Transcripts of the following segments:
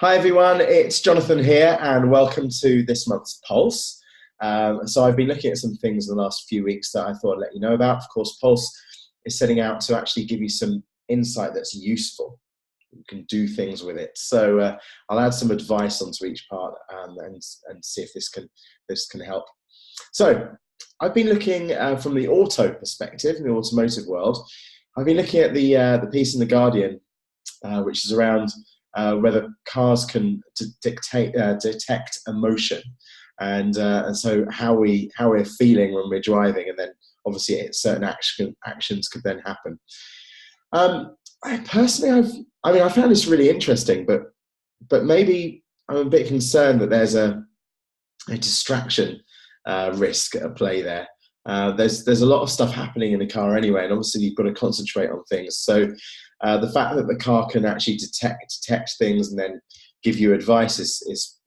Hi everyone, it's Jonathan here and welcome to this month's Pulse. So I've been looking at some things in the last few weeks that I thought I'd let you know about. Of course, Pulse is setting out to actually give you some insight that's useful. You can do things with it. So I'll add some advice onto each part and see if this can help. So I've been looking from the auto perspective, in the automotive world. I've been looking at the piece in The Guardian, which is around whether cars can detect emotion, and so how we're feeling when we're driving, and then obviously certain actions could then happen. I found this really interesting, but maybe I'm a bit concerned that there's a distraction risk at play there. There's a lot of stuff happening in the car anyway, and obviously you've got to concentrate on things. So the fact that the car can actually detect things and then give you advice is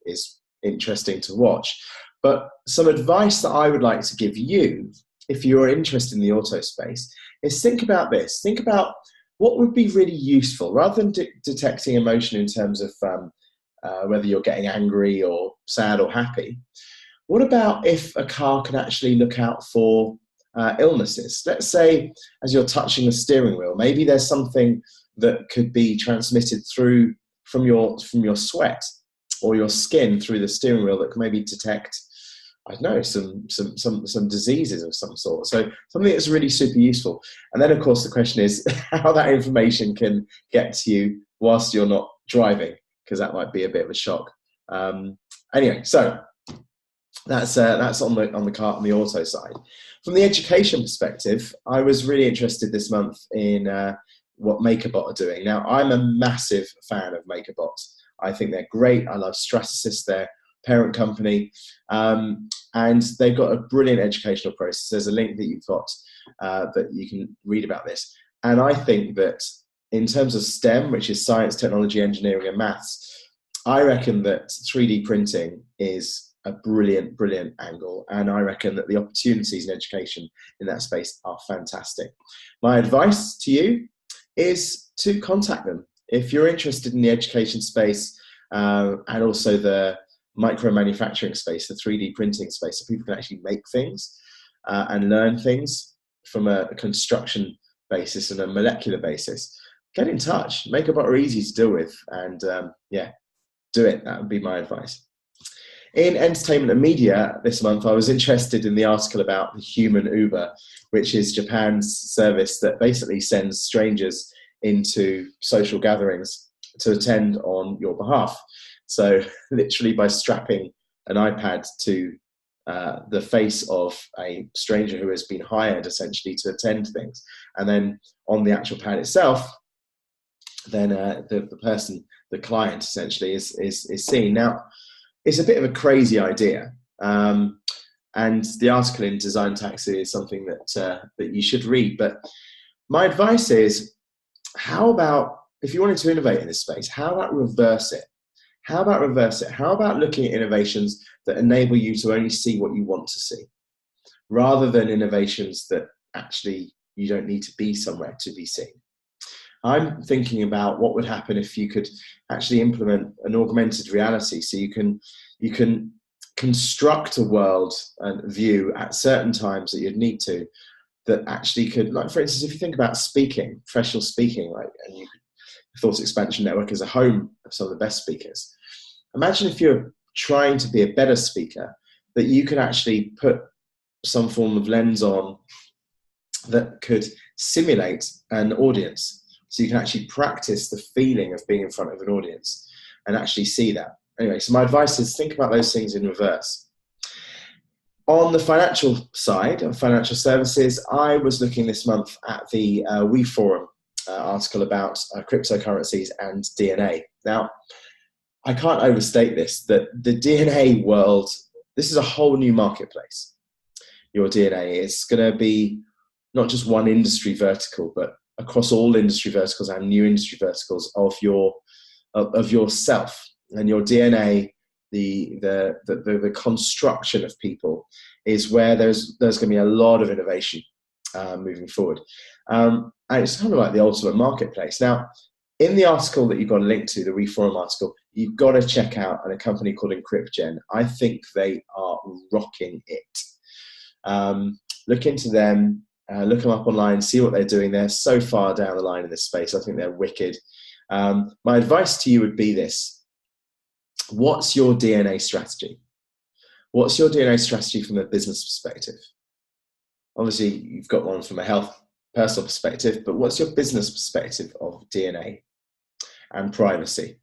interesting to watch. But some advice that I would like to give you, if you're interested in the auto space, is think about this. Think about what would be really useful, rather than detecting emotion in terms of whether you're getting angry or sad or happy. What about if a car can actually look out for illnesses? Let's say as you're touching the steering wheel, maybe there's something that could be transmitted through from your sweat or your skin through the steering wheel that can maybe detect, I don't know, some diseases of some sort. So something that's really super useful. And then of course the question is how that information can get to you whilst you're not driving, because that might be a bit of a shock. Anyway, so that's on the auto side. From the education perspective, I was really interested this month in what MakerBot are doing. Now, I'm a massive fan of MakerBot. I think they're great. I love Stratasys, their parent company, and they've got a brilliant educational process. There's a link that you've got that you can read about this. And I think that in terms of STEM, which is science, technology, engineering, and maths, I reckon that 3D printing is a brilliant angle, and I reckon that the opportunities in education in that space are fantastic. My advice to you is to contact them if you're interested in the education space and also the micro manufacturing space, the 3D printing space, so people can actually make things and learn things from a construction basis and a molecular basis. Get in touch. MakerBot are easy to deal with, and do it. That would be my advice. In entertainment and media this month, I was interested in the article about the human Uber, which is Japan's service that basically sends strangers into social gatherings to attend on your behalf. So literally by strapping an iPad to the face of a stranger who has been hired essentially to attend things, and then on the actual pad itself, then the person, the client essentially is seen. Now, it's a bit of a crazy idea, and the article in Design Taxi is something that you should read. But my advice is, how about, if you wanted to innovate in this space, how about reverse it? How about looking at innovations that enable you to only see what you want to see, rather than innovations that actually you don't need to be somewhere to be seen? I'm thinking about what would happen if you could actually implement an augmented reality, so you can construct a world and view at certain times that you'd need to, that actually could, like for instance, if you think about speaking, professional speaking, right, and you could, Thought Expansion Network is a home of some of the best speakers. Imagine if you're trying to be a better speaker, that you could actually put some form of lens on that could simulate an audience. So you can actually practice the feeling of being in front of an audience and actually see that. Anyway, so my advice is think about those things in reverse. On the financial side of financial services, I was looking this month at the WeForum article about cryptocurrencies and DNA. Now, I can't overstate this, that the DNA world, this is a whole new marketplace. Your DNA is going to be not just one industry vertical, but across all industry verticals and new industry verticals of yourself. And your DNA, the construction of people, is where there's going to be a lot of innovation moving forward. And it's kind of like the ultimate marketplace. Now, in the article that you've got a link to, the Reforum article, you've got to check out a company called EncryptGen. I think they are rocking it. Look into them, look them up online, see what they're doing. They're so far down the line in this space. I think they're wicked. My advice to you would be this. What's your DNA strategy? What's your DNA strategy from a business perspective? Obviously, you've got one from a health, personal perspective, but what's your business perspective of DNA and privacy?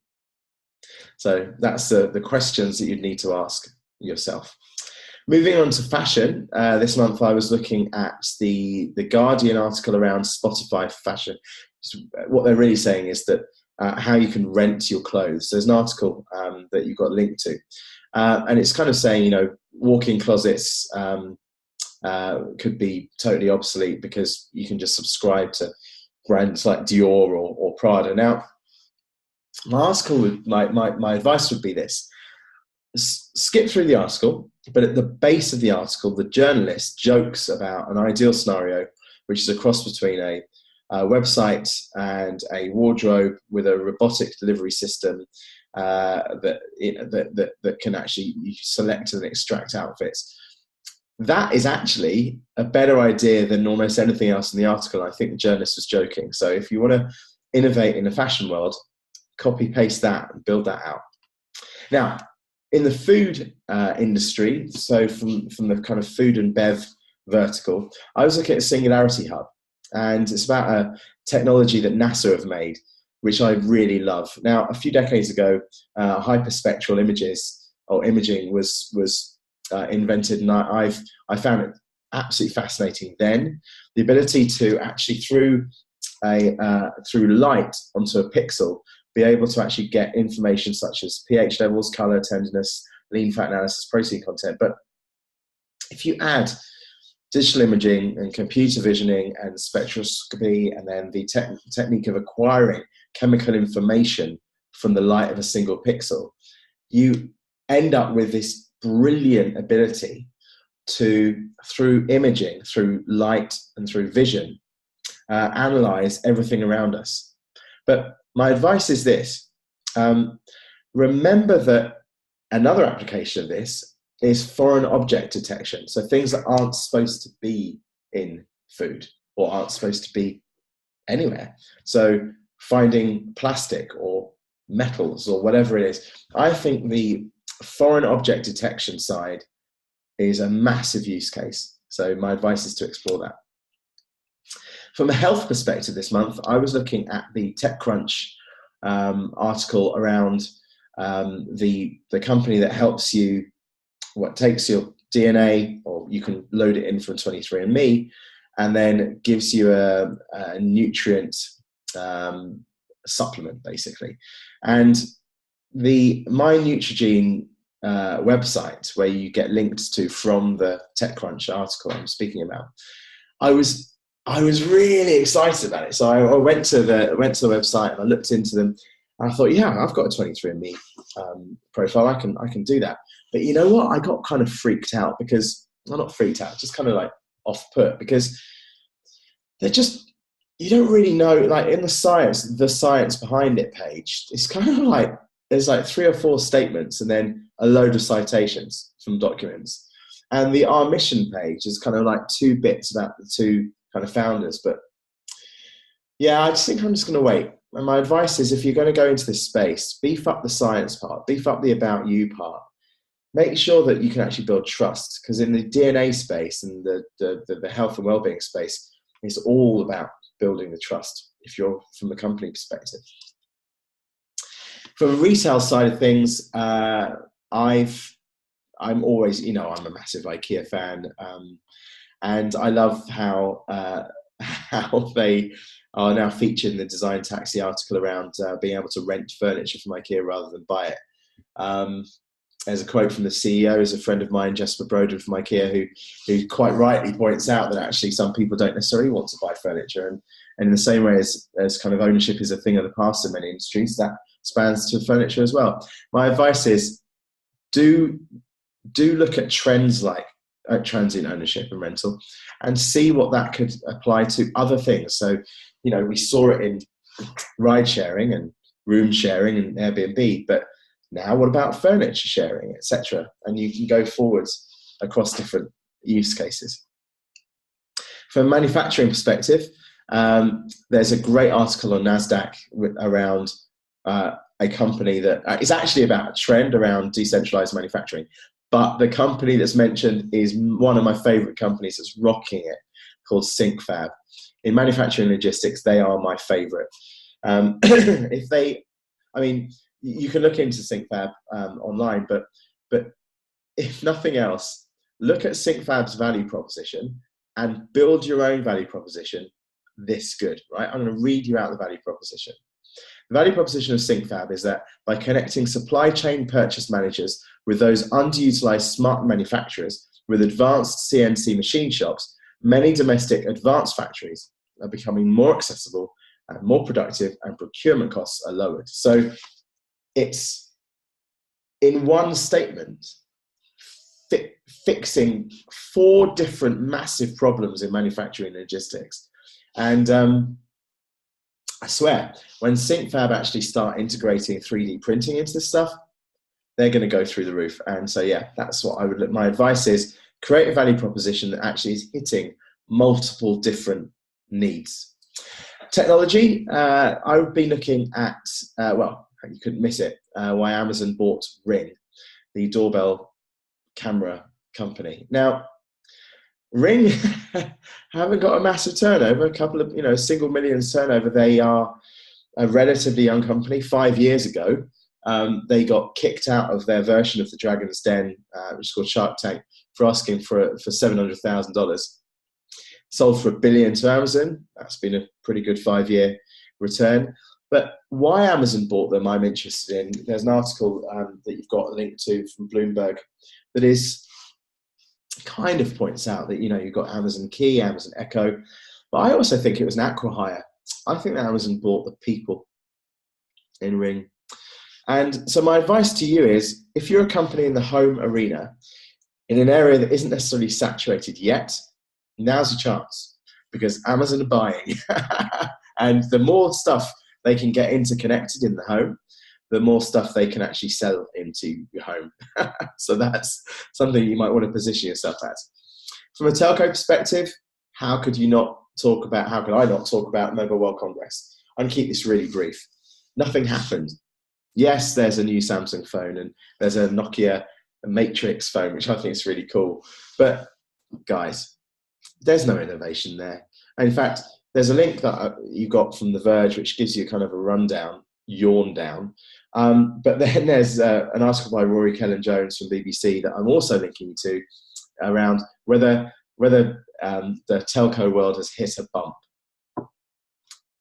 So that's the questions that you'd need to ask yourself. Moving on to fashion, this month I was looking at the Guardian article around Spotify fashion. What they're really saying is that how you can rent your clothes. There's an article that you've got linked to, and it's kind of saying, you know, walk-in closets could be totally obsolete because you can just subscribe to brands like Dior or Prada. Now, my advice would be this. Skip through the article, but at the base of the article, the journalist jokes about an ideal scenario, which is a cross between a website and a wardrobe with a robotic delivery system that can actually select and extract outfits. That is actually a better idea than almost anything else in the article. I think the journalist was joking. So if you want to innovate in the fashion world, copy paste that and build that out. Now, in the food industry, so from the kind of food and bev vertical, I was looking at Singularity Hub, and it's about a technology that NASA have made, which I really love. Now, a few decades ago, hyperspectral imaging was invented, and I found it absolutely fascinating then. The ability to actually through light onto a pixel be able to actually get information such as pH levels, color, tenderness, lean fat analysis, protein content. But if you add digital imaging and computer visioning and spectroscopy, and then the technique of acquiring chemical information from the light of a single pixel, you end up with this brilliant ability to, through imaging, through light and through vision, analyze everything around us. But my advice is this. Remember that another application of this is foreign object detection. So things that aren't supposed to be in food or aren't supposed to be anywhere. So finding plastic or metals or whatever it is. I think the foreign object detection side is a massive use case. So my advice is to explore that. From a health perspective this month, I was looking at the TechCrunch article around the company that helps you, takes your DNA, or you can load it in from 23andMe, and then gives you a nutrient supplement, basically. And the My Neutrogene website, where you get linked to from the TechCrunch article I'm speaking about, I was really excited about it. So I went to the website and I looked into them, and I thought, yeah, I've got a 23andMe profile. I can do that. But you know what? I got kind of freaked out because, well, not freaked out, just kind of like off put, because they're just, you don't really know, like in the science behind it page, it's kind of like, there's like 3 or 4 statements and then a load of citations from documents. And the Our Mission page is kind of like 2 bits about the 2 kind of founders. But yeah, I just think I'm just going to wait. And my advice is, if you're going to go into this space, beef up the science part, beef up the about you part. Make sure that you can actually build trust, because in the DNA space and the health and well-being space, it's all about building the trust if you're from the company perspective. From a retail side of things, I'm always, I'm a massive IKEA fan, and I love how they are now featured in the Design Taxi article around being able to rent furniture from IKEA rather than buy it. There's a quote from the CEO, who's a friend of mine, Jesper Broden from IKEA, who quite rightly points out that actually some people don't necessarily want to buy furniture. And in the same way as kind of ownership is a thing of the past in many industries, that spans to furniture as well. My advice is, do look at trends like transient ownership and rental, and see what that could apply to other things. So, we saw it ride sharing and room sharing and Airbnb, but now what about furniture sharing, etc.? And you can go forwards across different use cases. From a manufacturing perspective, there's a great article on NASDAQ around a company that is actually about a trend around decentralized manufacturing. But the company that's mentioned is one of my favorite companies that's rocking it, called SyncFab. In manufacturing logistics, they are my favorite. You can look into SyncFab online, but if nothing else, look at SyncFab's value proposition and build your own value proposition this good, right? I'm going to read you out the value proposition. The value proposition of SyncFab is that by connecting supply chain purchase managers with those underutilized smart manufacturers with advanced CNC machine shops, many domestic advanced factories are becoming more accessible and more productive, and procurement costs are lowered. So it's, in one statement, fixing 4 different massive problems in manufacturing and logistics. And I swear, when SyncFab actually start integrating 3D printing into this stuff, they're going to go through the roof. And so, yeah, that's what I would look. My advice is create a value proposition that actually is hitting multiple different needs. Technology, I would be looking at, you couldn't miss it, why Amazon bought Ring, the doorbell camera company. Now, Ring haven't got a massive turnover, a couple of, single millions turnover. They are a relatively young company. 5 years ago, they got kicked out of their version of the Dragon's Den, which is called Shark Tank, for asking for $700,000. Sold for $1 billion to Amazon. That's been a pretty good 5-year return. But why Amazon bought them, I'm interested in. There's an article that you've got linked to from Bloomberg that is kind of points out that, you've got Amazon Key, Amazon Echo, but I also think it was an acqui-hire. I think that Amazon bought the people in Ring. And so my advice to you is, if you're a company in the home arena, in an area that isn't necessarily saturated yet, now's your chance, because Amazon are buying. And the more stuff they can get interconnected in the home, the more stuff they can actually sell into your home. So that's something you might want to position yourself as. From a telco perspective, how could I not talk about Mobile World Congress? I'm going to keep this really brief. Nothing happened. Yes, there's a new Samsung phone, and there's a Nokia Matrix phone, which I think is really cool. But guys, there's no innovation there. And in fact, there's a link that you got from The Verge, which gives you kind of a rundown, yawn down. But then there's an article by Rory Cellan-Jones from BBC that I'm also linking you to, around whether the telco world has hit a bump.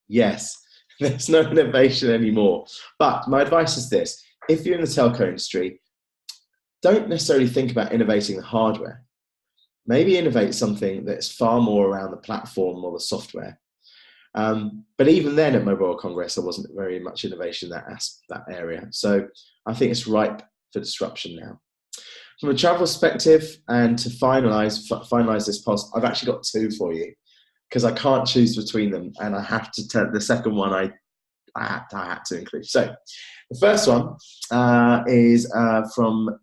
Yes, there's no innovation anymore. But my advice is this: if you're in the telco industry, don't necessarily think about innovating the hardware. Maybe innovate something that's far more around the platform or the software. But even then, at Mobile World Congress, there wasn't very much innovation in that area. So I think it's ripe for disruption now. From a travel perspective, and to finalize this post, I've actually got 2 for you, because I can't choose between them, and I have to tell the second one I had to include. So the first one is from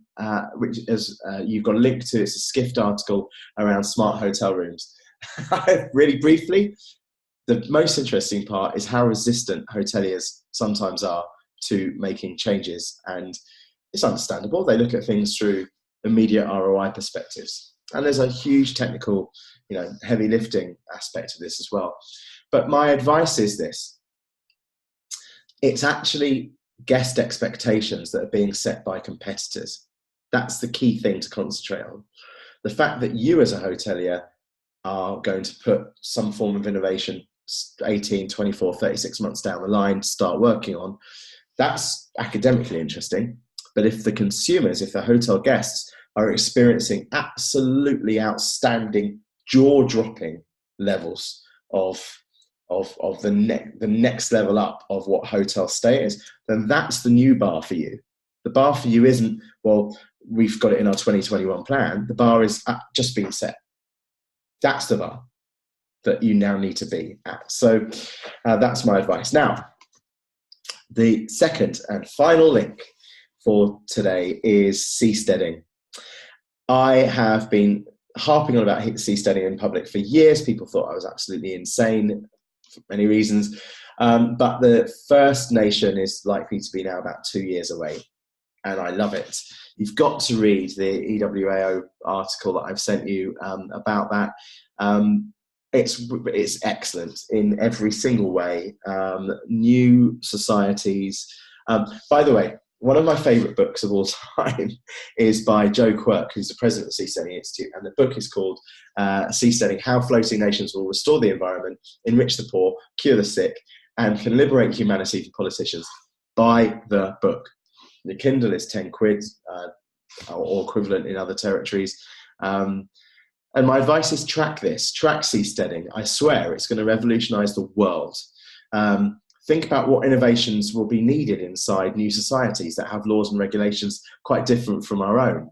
which is you've got a link to. It's a Skift article around smart hotel rooms. Really briefly, the most interesting part is how resistant hoteliers sometimes are to making changes, and it's understandable. They look at things through immediate ROI perspectives, and there's a huge technical, heavy lifting aspect of this as well. But my advice is this: it's actually guest expectations that are being set by competitors. That's the key thing to concentrate on. The fact that you as a hotelier are going to put some form of innovation 18, 24, 36 months down the line to start working on, that's academically interesting. But if the hotel guests are experiencing absolutely outstanding, jaw-dropping levels of the next level up of what hotel stay is, then that's the new bar for you. The bar for you isn't, well, we've got it in our 2021 plan. The bar is just being set. That's the bar. that you now need to be at. So that's my advice. Now, the second and final link for today is seasteading. I have been harping on about seasteading in public for years. People thought I was absolutely insane for many reasons. But the first nation is likely to be now about 2 years away. And I love it. You've got to read the EWAO article that I've sent you about that. It's excellent in every single way. New societies. By the way, one of my favourite books of all time is by Joe Quirk, who's the president of the Seasteading Institute, and the book is called Seasteading: How Floating Nations Will Restore the Environment, Enrich the Poor, Cure the Sick, and Can Liberate Humanity for Politicians. Buy the book. The Kindle is 10 quid, or equivalent in other territories. And my advice is track seasteading. I swear it's going to revolutionise the world. Think about what innovations will be needed inside new societies that have laws and regulations quite different from our own.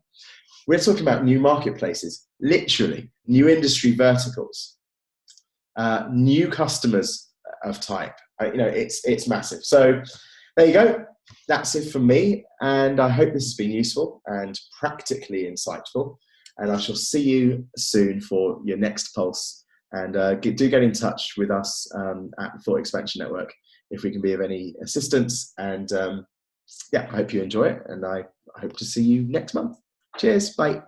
We're talking about new marketplaces, literally, new industry verticals, new customers of type. It's massive. So there you go. That's it from me, and I hope this has been useful and practically insightful. And I shall see you soon for your next Pulse. And do get in touch with us at the Thought Expansion Network if we can be of any assistance. And I hope you enjoy it, and I hope to see you next month. Cheers, bye.